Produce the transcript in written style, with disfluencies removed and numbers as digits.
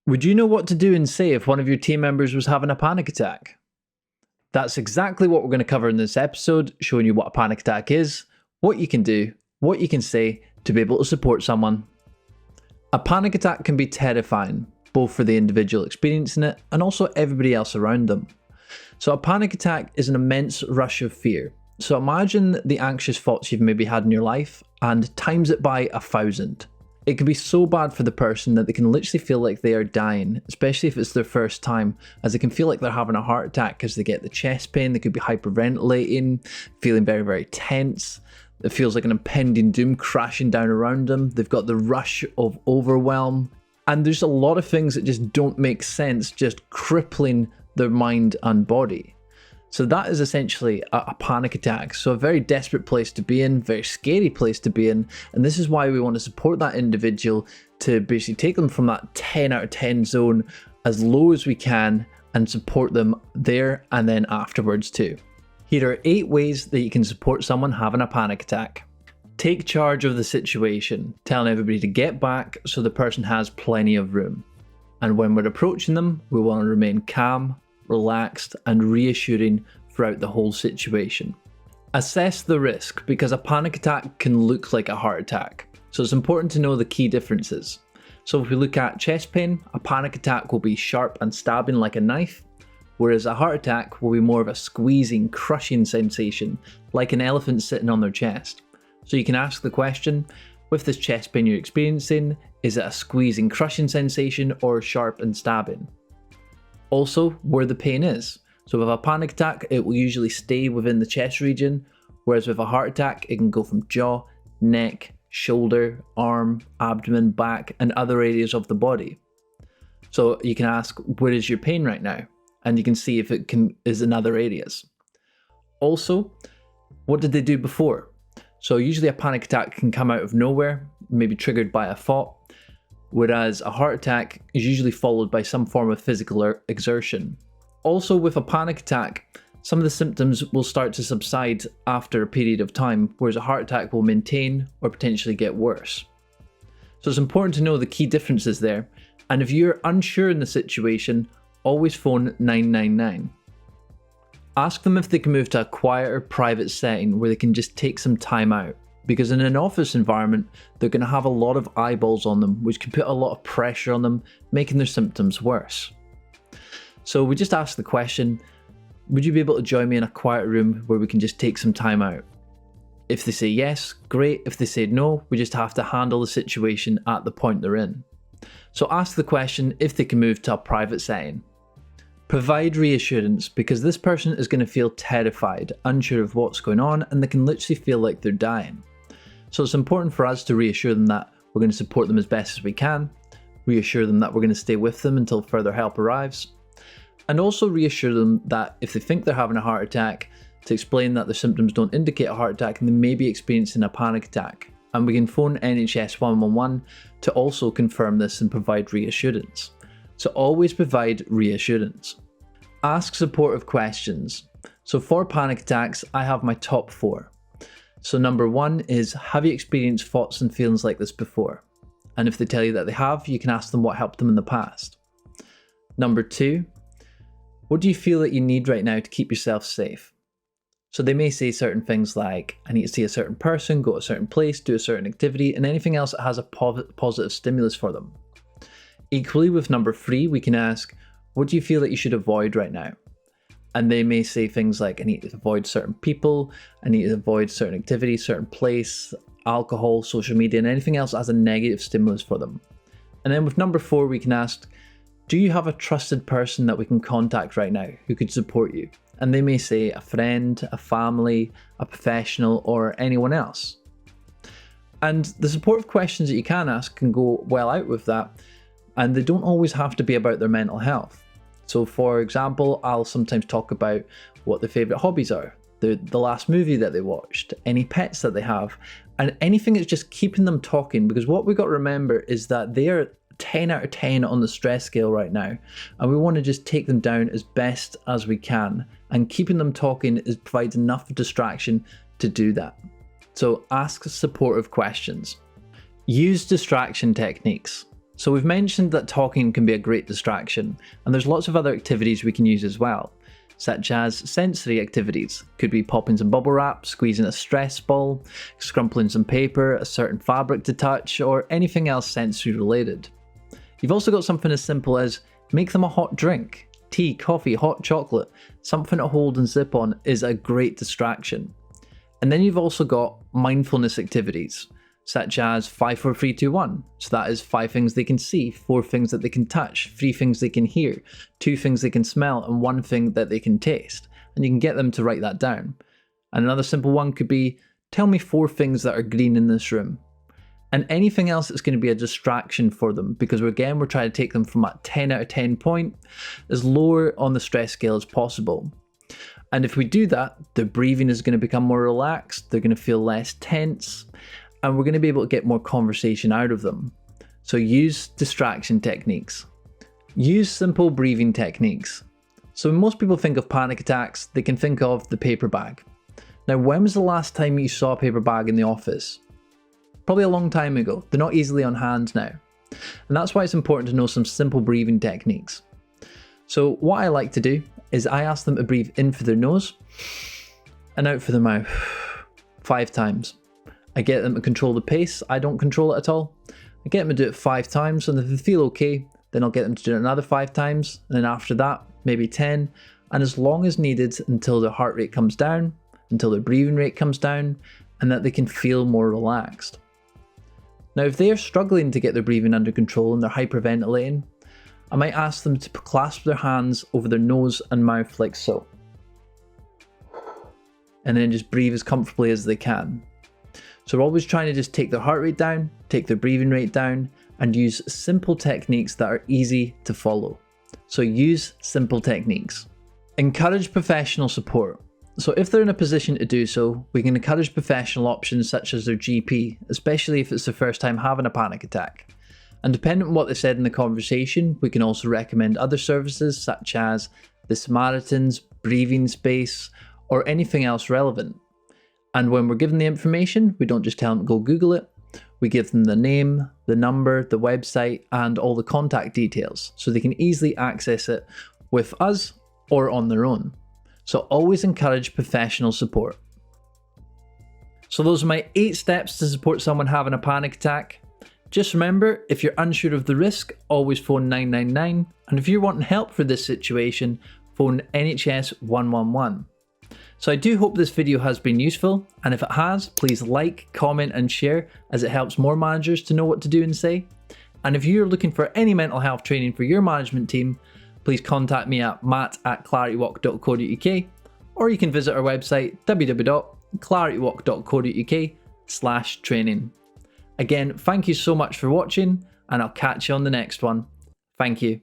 Would you know what to do and say if one of your team members was having a panic attack? That's exactly what we're going to cover in this episode, showing you what a panic attack is, what you can do, what you can say to be able to support someone. A panic attack can be terrifying, both for the individual experiencing it and also everybody else around them. So a panic attack is an immense rush of fear. So imagine the anxious thoughts you've maybe had in your life and times it by 1,000. It can be so bad for the person that they can literally feel like they are dying, especially if it's their first time, as they can feel like they're having a heart attack because they get the chest pain, they could be hyperventilating, feeling very, very tense. It feels like an impending doom crashing down around them. They've got the rush of overwhelm. And there's a lot of things that just don't make sense, just crippling their mind and body. So that is essentially a panic attack. So a very desperate place to be in, very scary place to be in. And this is why we want to support that individual to basically take them from that 10 out of 10 zone as low as we can and support them there and then afterwards too. Here are 8 ways that you can support someone having a panic attack. Take charge of the situation, telling everybody to get back so the person has plenty of room. And when we're approaching them, we want to remain calm, relaxed and reassuring throughout the whole situation. Assess the risk, because a panic attack can look like a heart attack. So it's important to know the key differences. So if we look at chest pain, a panic attack will be sharp and stabbing like a knife, whereas a heart attack will be more of a squeezing, crushing sensation, like an elephant sitting on their chest. So you can ask the question, with this chest pain you're experiencing, is it a squeezing, crushing sensation or sharp and stabbing? Also, where the pain is. So with a panic attack, it will usually stay within the chest region, whereas with a heart attack, it can go from jaw, neck, shoulder, arm, abdomen, back, and other areas of the body. So you can ask, where is your pain right now? And you can see if it is in other areas. Also, what did they do before? So usually a panic attack can come out of nowhere, maybe triggered by a thought, whereas a heart attack is usually followed by some form of physical exertion. Also with a panic attack, some of the symptoms will start to subside after a period of time, whereas a heart attack will maintain or potentially get worse. So it's important to know the key differences there, and if you're unsure in the situation, always phone 999. Ask them if they can move to a quieter, private setting where they can just take some time out. Because in an office environment, they're going to have a lot of eyeballs on them, which can put a lot of pressure on them, making their symptoms worse. So we just ask the question, would you be able to join me in a quiet room where we can just take some time out? If they say yes, great. If they say no, we just have to handle the situation at the point they're in. So ask the question if they can move to a private setting. Provide reassurance, because this person is going to feel terrified, unsure of what's going on, and they can literally feel like they're dying. So it's important for us to reassure them that we're going to support them as best as we can, reassure them that we're going to stay with them until further help arrives, and also reassure them that if they think they're having a heart attack, to explain that the symptoms don't indicate a heart attack and they may be experiencing a panic attack. And we can phone NHS 111 to also confirm this and provide reassurance. So always provide reassurance. Ask supportive questions. So for panic attacks, I have my top 4. So number 1 is, have you experienced thoughts and feelings like this before? And if they tell you that they have, you can ask them what helped them in the past. Number 2, what do you feel that you need right now to keep yourself safe? So they may say certain things like, I need to see a certain person, go to a certain place, do a certain activity, and anything else that has a positive stimulus for them. Equally with number 3, we can ask, what do you feel that you should avoid right now? And they may say things like, I need to avoid certain people, I need to avoid certain activities, certain place, alcohol, social media, and anything else that has a negative stimulus for them. And then with number 4, we can ask, do you have a trusted person that we can contact right now who could support you? And they may say a friend, a family, a professional, or anyone else. And the supportive questions that you can ask can go well out with that, and they don't always have to be about their mental health. So for example, I'll sometimes talk about what their favourite hobbies are, the last movie that they watched, any pets that they have, and anything that's just keeping them talking, because what we've got to remember is that they are 10 out of 10 on the stress scale right now, and we want to just take them down as best as we can, and keeping them talking provides enough distraction to do that. So ask supportive questions. Use distraction techniques. So we've mentioned that talking can be a great distraction, and there's lots of other activities we can use as well, such as sensory activities. Could be popping some bubble wrap, squeezing a stress ball, scrumpling some paper, a certain fabric to touch, or anything else sensory related. You've also got something as simple as make them a hot drink. Tea, coffee, hot chocolate, something to hold and sip on is a great distraction. And then you've also got mindfulness activities, such as 5, 4, 3, 2, 1. So that is 5 things they can see, 4 things that they can touch, 3 things they can hear, 2 things they can smell, and 1 thing that they can taste. And you can get them to write that down. And another simple one could be, tell me 4 things that are green in this room. And anything else that's going to be a distraction for them, because we're trying to take them from a 10 out of 10 point as lower on the stress scale as possible. And if we do that, the breathing is going to become more relaxed, they're going to feel less tense, and we're going to be able to get more conversation out of them. So use distraction techniques. Use simple breathing techniques. So when most people think of panic attacks, they can think of the paper bag. Now, when was the last time you saw a paper bag in the office? Probably a long time ago. They're not easily on hand now. And that's why it's important to know some simple breathing techniques. So what I like to do is I ask them to breathe in for their nose and out for their mouth 5 times. I get them to control the pace. I don't control it at all. I get them to do it 5 times, and if they feel okay, then I'll get them to do it another 5 times, and then after that, maybe 10, and as long as needed until their heart rate comes down, until their breathing rate comes down, and that they can feel more relaxed. Now, if they are struggling to get their breathing under control and they're hyperventilating, I might ask them to clasp their hands over their nose and mouth like so, and then just breathe as comfortably as they can. So we're always trying to just take their heart rate down, take their breathing rate down, and use simple techniques that are easy to follow. So use simple techniques. Encourage professional support. So if they're in a position to do so, we can encourage professional options such as their GP, especially if it's the first time having a panic attack. And depending on what they said in the conversation, we can also recommend other services such as the Samaritans, breathing space, or anything else relevant. And when we're given the information, we don't just tell them to go Google it. We give them the name, the number, the website, and all the contact details so they can easily access it with us or on their own. So always encourage professional support. So those are my 8 steps to support someone having a panic attack. Just remember, if you're unsure of the risk, always phone 999. And if you're wanting help for this situation, phone NHS 111. So I do hope this video has been useful, and if it has, please like, comment and share, as it helps more managers to know what to do and say. And if you're looking for any mental health training for your management team, please contact me at matt@claritywalk.co.uk, or you can visit our website www.claritywalk.co.uk/training. Again, thank you so much for watching, and I'll catch you on the next one. Thank you.